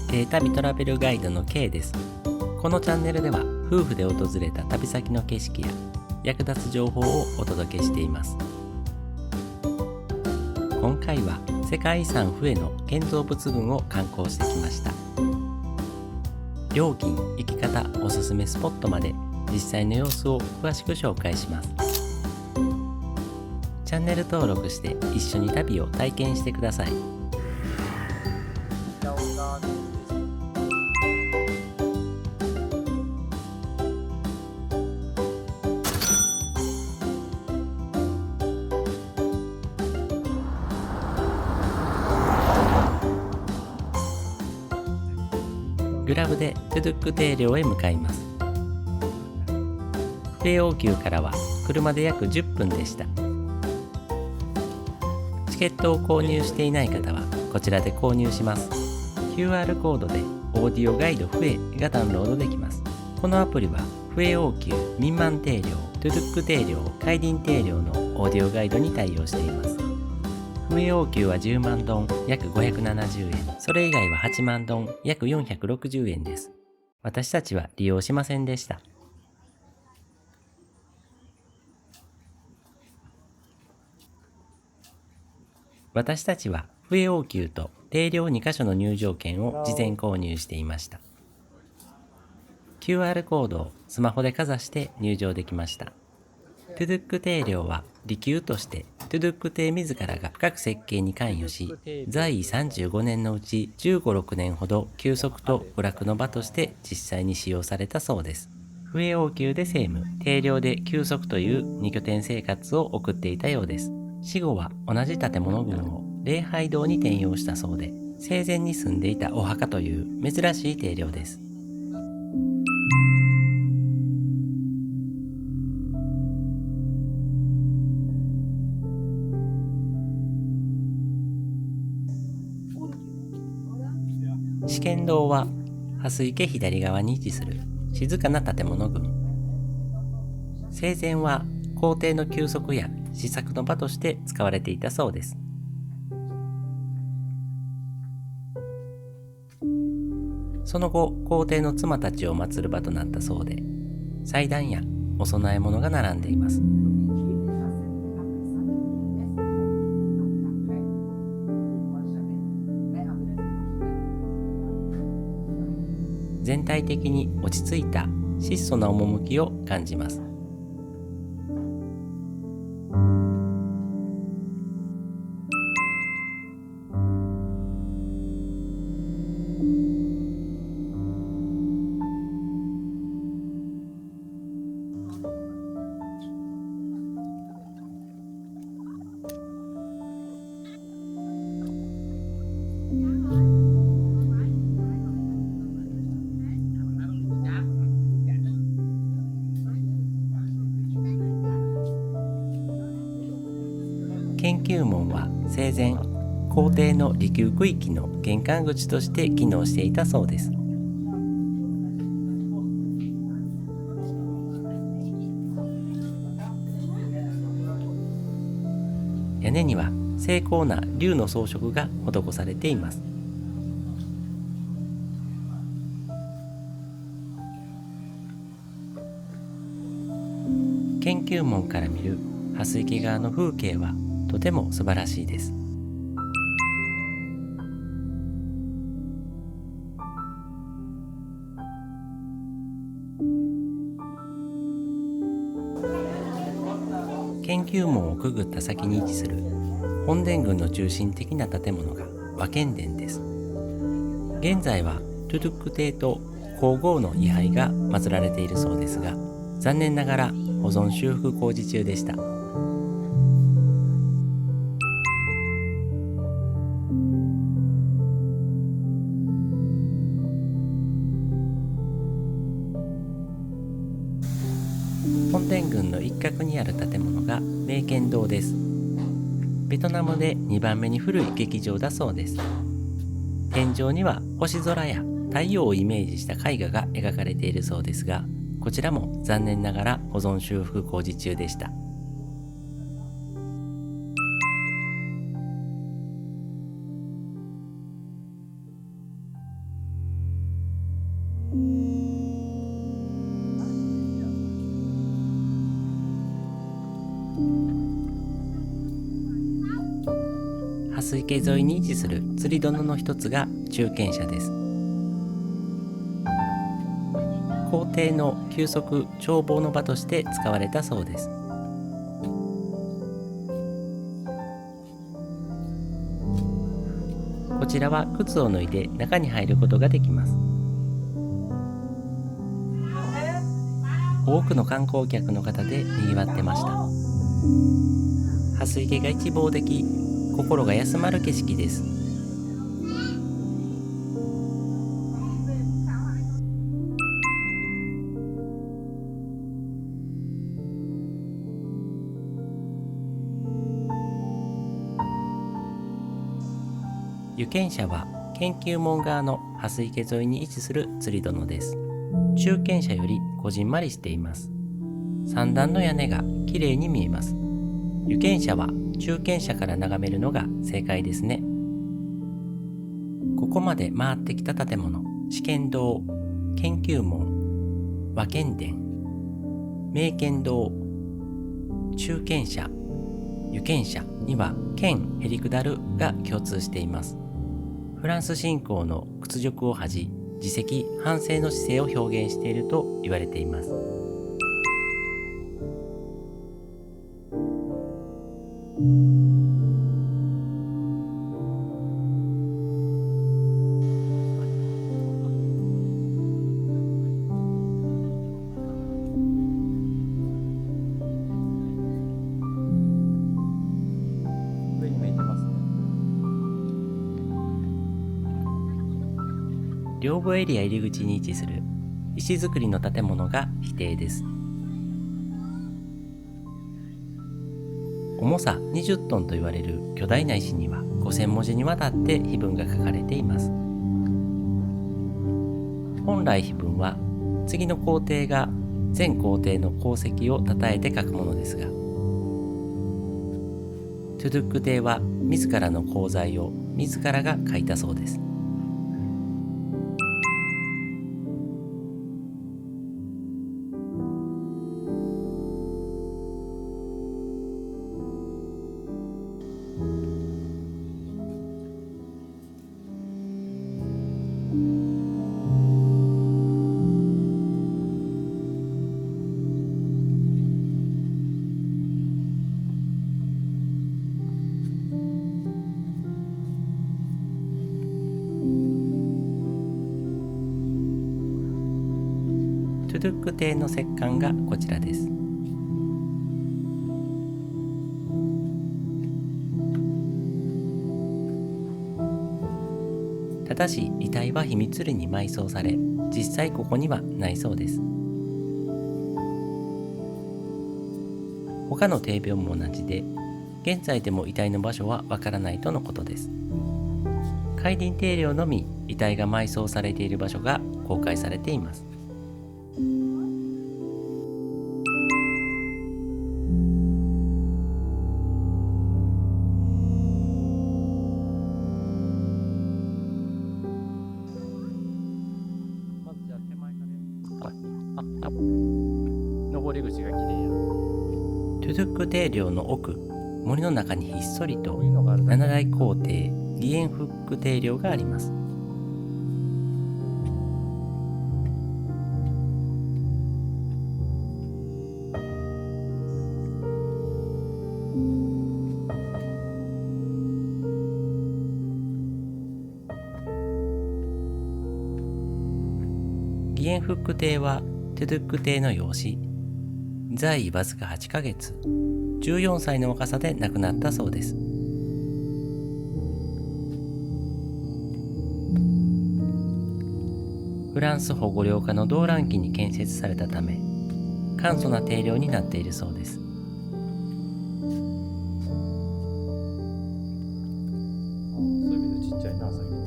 旅トラベルガイドの K です。このチャンネルでは夫婦で訪れた旅先の景色や役立つ情報をお届けしています。今回は世界遺産フエの建造物群を観光してきました。料金、行き方、おすすめスポットまで実際の様子を詳しく紹介します。チャンネル登録して一緒に旅を体験してください。グラブでトゥドゥック堤陵へ向かいます。フエ王宮からは車で約10分でした。チケットを購入していない方はこちらで購入します。 QR コードでオーディオガイドフエがダウンロードできます。このアプリはフエ王宮、ミンマン堤陵、トゥドゥック堤陵、カイディン堤陵のオーディオガイドに対応しています。フエ王宮は10万ドン約570円、それ以外は8万ドン約460円です。私たちは利用しませんでした。私たちはフエ王宮と堤陵2カ所の入場券を事前購入していました。QR コードをスマホでかざして入場できました。トゥドゥック堤陵は離宮としてトゥドゥック帝自らが深く設計に関与し、在位35年のうち15、6年ほど休息と娯楽の場として実際に使用されたそうです。フエ王宮で政務、堤陵で休息という二拠点生活を送っていたようです。死後は同じ建物群を礼拝堂に転用したそうで、生前に住んでいたお墓という珍しい堤陵です。四間堂は蓮池左側に位置する静かな建物群。生前は皇帝の休息や思索の場として使われていたそうです。その後、皇帝の妻たちを祀る場となったそうで、祭壇やお供え物が並んでいます。全体的に落ち着いた質素な趣を感じます。研究門は生前、皇帝の離宮区域の玄関口として機能していたそうです。屋根には精巧な龍の装飾が施されています。研究門から見る蓮池川の風景はとても素晴らしいです。研究門をくぐった先に位置する本殿群の中心的な建物が和賢殿です。現在はトゥドゥック帝と皇后の位牌が祀られているそうですが、残念ながら保存修復工事中でした。本殿群の一角にある建物が明賢堂です。ベトナムで2番目に古い劇場だそうです。天井には星空や太陽をイメージした絵画が描かれているそうですが、こちらも残念ながら保存修復工事中でした。蓮池沿いに位置する釣り殿の一つが中堅社です。皇帝の休息眺望の場として使われたそうです。こちらは靴を脱いで中に入ることができます。多くの観光客の方で賑わってました。蓮池が一望でき、心が休まる景色です。湯見社は研究門側の蓮池沿いに位置する釣り殿です。中堅社よりこじんまりしています。三段の屋根がきれいに見えます。湯見社は中堅社から眺めるのが正解ですね。ここまで回ってきた建物、試験堂、研究門、和見殿、明見堂、中堅社、湯見社には剣へりくだるが共通しています。フランス侵攻の屈辱を恥じ、自責反省の姿勢を表現していると言われています。上に見えてますね。両部エリア入り口に位置する石造りの建物が碑庭です。重さ20トンと言われる巨大な石には5000文字にわたって碑文が書かれています。本来碑文は次の皇帝が前皇帝の功績を称えて書くものですが、トゥドゥック帝は自らの功罪を自らが書いたそうです。トゥドゥック帝の石棺がこちらです。ただし遺体は秘密裏に埋葬され、実際ここにはないそうです。他の帝廟も同じで、現在でも遺体の場所はわからないとのことです。海林帝陵のみ遺体が埋葬されている場所が公開されています。登り口が綺麗や。トゥドゥック帝陵の奥、森の中にひっそりと7代皇帝ギエンフック帝陵があります。ギエンフック帝はトゥドゥック帝の養子、在位わずか8ヶ月、14歳の若さで亡くなったそうです。フランス保護領下の動乱期に建設されたため、簡素な帝陵になっているそうです。そういう意味でちっちゃいな、最近。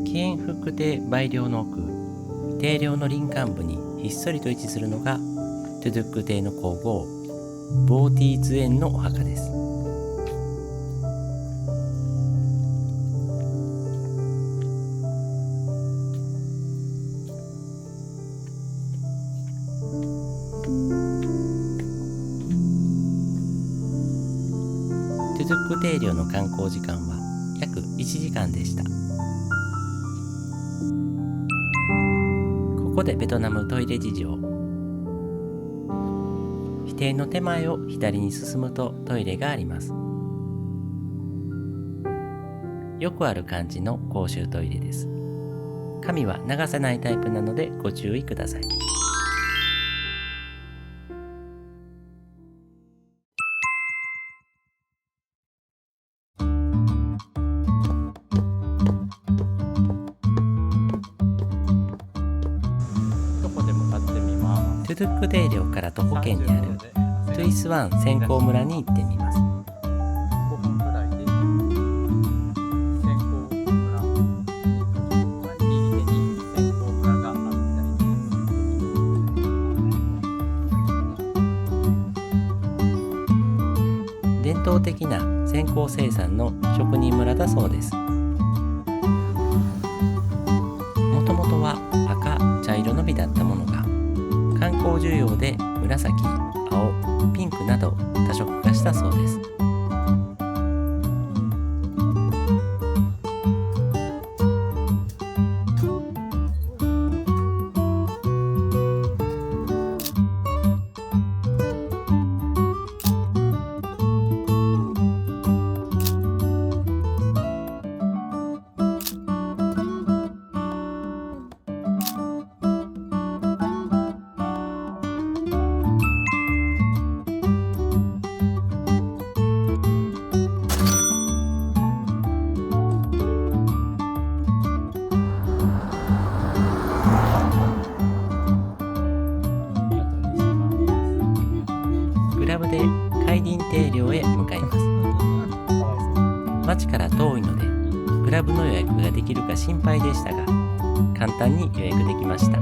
ギエンフック帝梅陵の奥、帝陵の林間部にひっそりと位置するのがトゥドゥック帝の皇后ボーティーズエンのお墓です。クテイ領の観光時間は約1時間でした。ここでベトナムトイレ事情。否定の手前を左に進むとトイレがあります。よくある感じの公衆トイレです。紙は流せないタイプなのでご注意ください。どこで向かってみます。トゥドゥックテイ領から徒歩圏にあるトゥイスワン先行村に行ってみます。5分くらいで先行村、右手に先行村があるみたいです。伝統的な線香生産の職人村だそうです。もともとは赤、茶色のみだったものが観光需要で紫、青、ピンクなど多色化したそうです。グラブで海林テイ領へ向かいます。町から遠いのでグラブの予約ができるか心配でしたが、簡単に予約できました。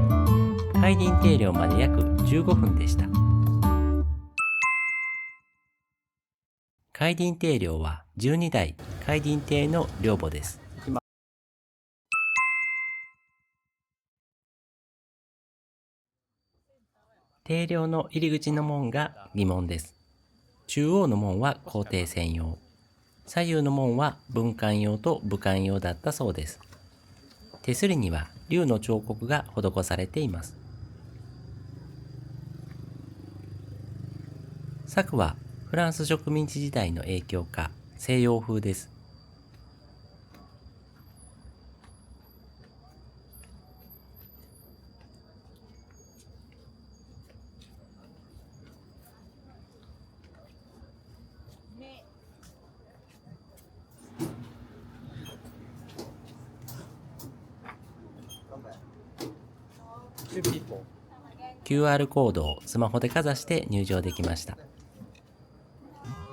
海林テイ領まで約15分でした。海林テイ領は12代海林テイの領母です。テイ領の入り口の門が疑問です。中央の門は皇帝専用、左右の門は文官用と武官用だったそうです。手すりには竜の彫刻が施されています。柵はフランス植民地時代の影響か西洋風です。QR コードをスマホでかざして入場できました。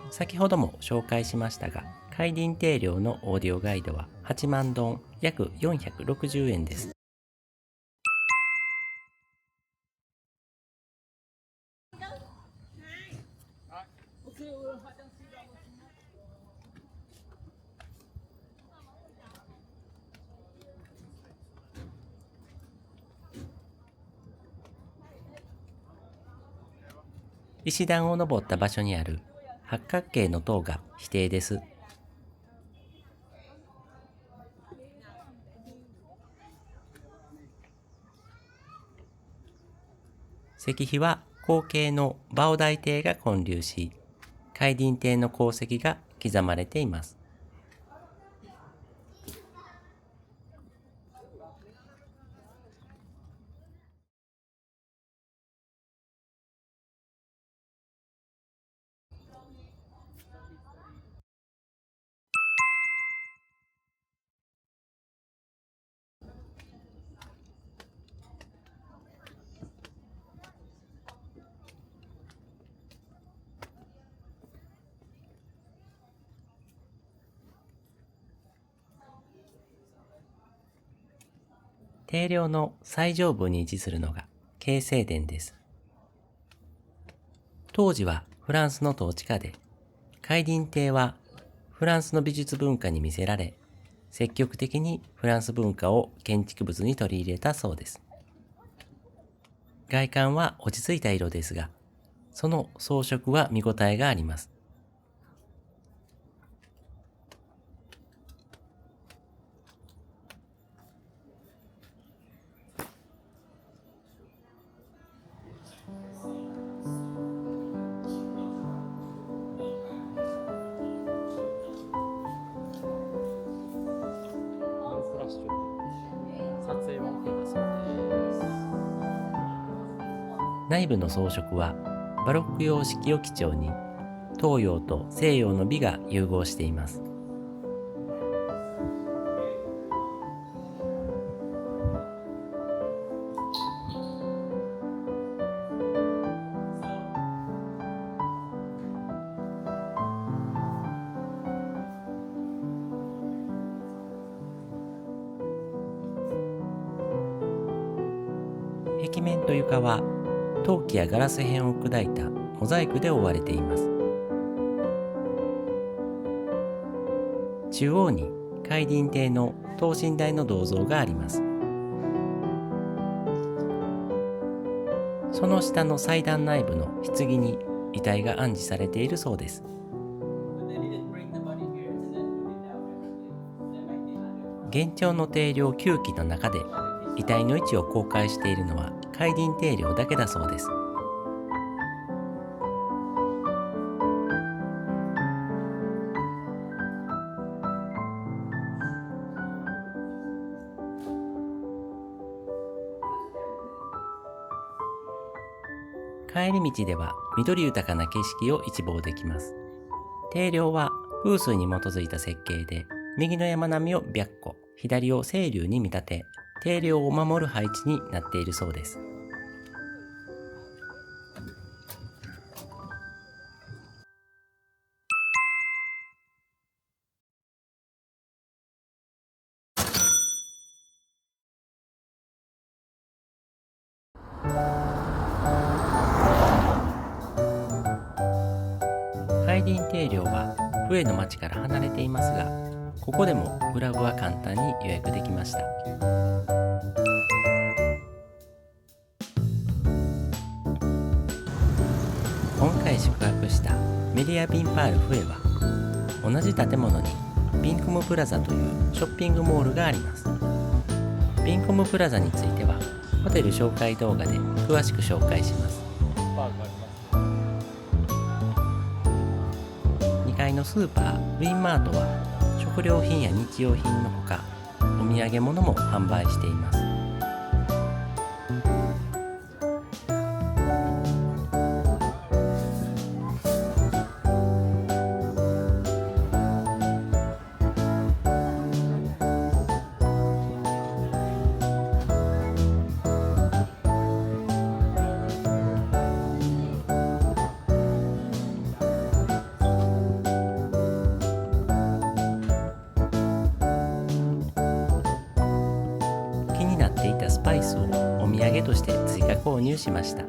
先ほども紹介しましたが、海林テイ領のオーディオガイドは8万ドン、約460円です。石段を登った場所にある八角形の塔が否定です。石碑は後継のバオダイ帝が建立し、海林帝の功績が刻まれています。帝陵の最上部に位置するのが慶聖殿です。当時はフランスの統治下で、海林帝はフランスの美術文化に魅せられ、積極的にフランス文化を建築物に取り入れたそうです。外観は落ち着いた色ですが、その装飾は見応えがあります。内部の装飾はバロック様式を基調に東洋と西洋の美が融合しています。壁面と床は陶器やガラス片を砕いたモザイクで覆われています。中央に海隣亭の等身大の銅像があります。その下の祭壇内部の棺に遺体が安置されているそうです。幻聴の定量9基の中で遺体の位置を公開しているのは海隣定量だけだそうです。帰り道では緑豊かな景色を一望できます。定量は風水に基づいた設計で、右の山並みを白虎、左を清流に見立て、定量を守る配置になっているそうです。海隣定量は笛の町から離れていますが、ここでもグラブは簡単に予約できました。今回宿泊したメディアビンパールフエは、同じ建物にビンコムプラザというショッピングモールがあります。ビンコムプラザについてはホテル紹介動画で詳しく紹介します。2階のスーパーウィンマートは食料品や日用品のほか、お土産物も販売しています。気になっていたスパイスをお土産として追加購入しました。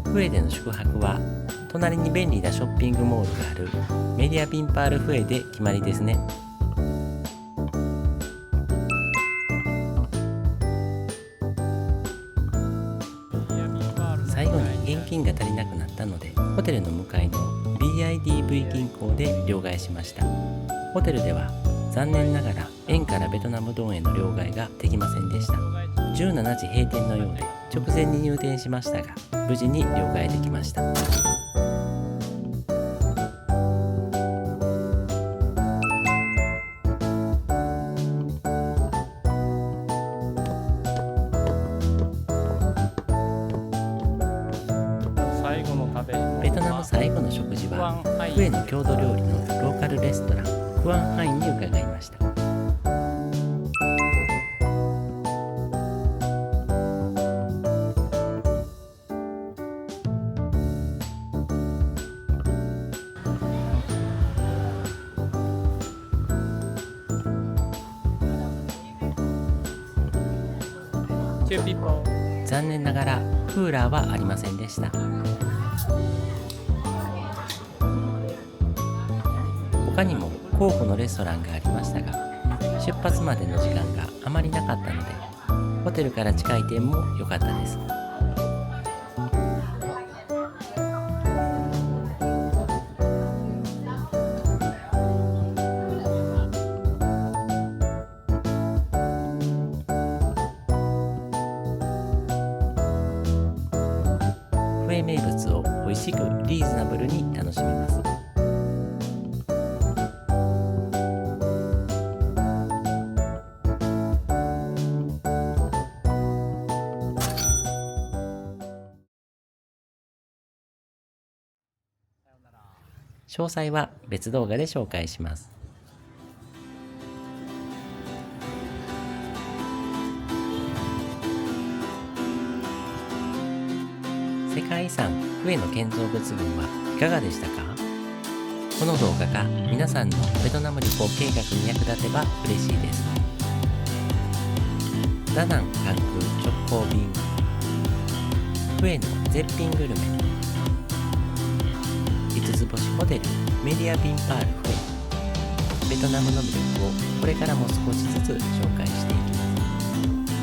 フエでの宿泊は隣に便利なショッピングモールがあるメディアビンパールフエで決まりですね。最後に現金が足りなくなったので、ホテルの向かいの BIDV 銀行で両替しました。ホテルでは残念ながら円からベトナムドンへの両替ができませんでした。17時閉店のようで直前に入店しましたが、無事に両替できました。ベトナム最後の食事はフエの郷土料理のローカルレストランクアンハインに伺いました。残念ながらクーラーはありませんでした。他にも候補のレストランがありましたが、出発までの時間があまりなかったので、ホテルから近い点も良かったです。フエ名物を美味しくリーズナブルに楽しめます。詳細は別動画で紹介します。世界遺産フエの建造物群はいかがでしたか？この動画が皆さんのベトナム旅行計画に役立てば嬉しいです。ダナン関空直行便、フエの絶品グルメ、5つ星ホテルメディアビンパールフエ、ベトナムの魅力をこれからも少しずつ紹介していきま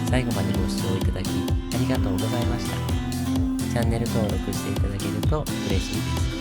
す。最後までご視聴いただきありがとうございました。チャンネル登録していただけると嬉しいです。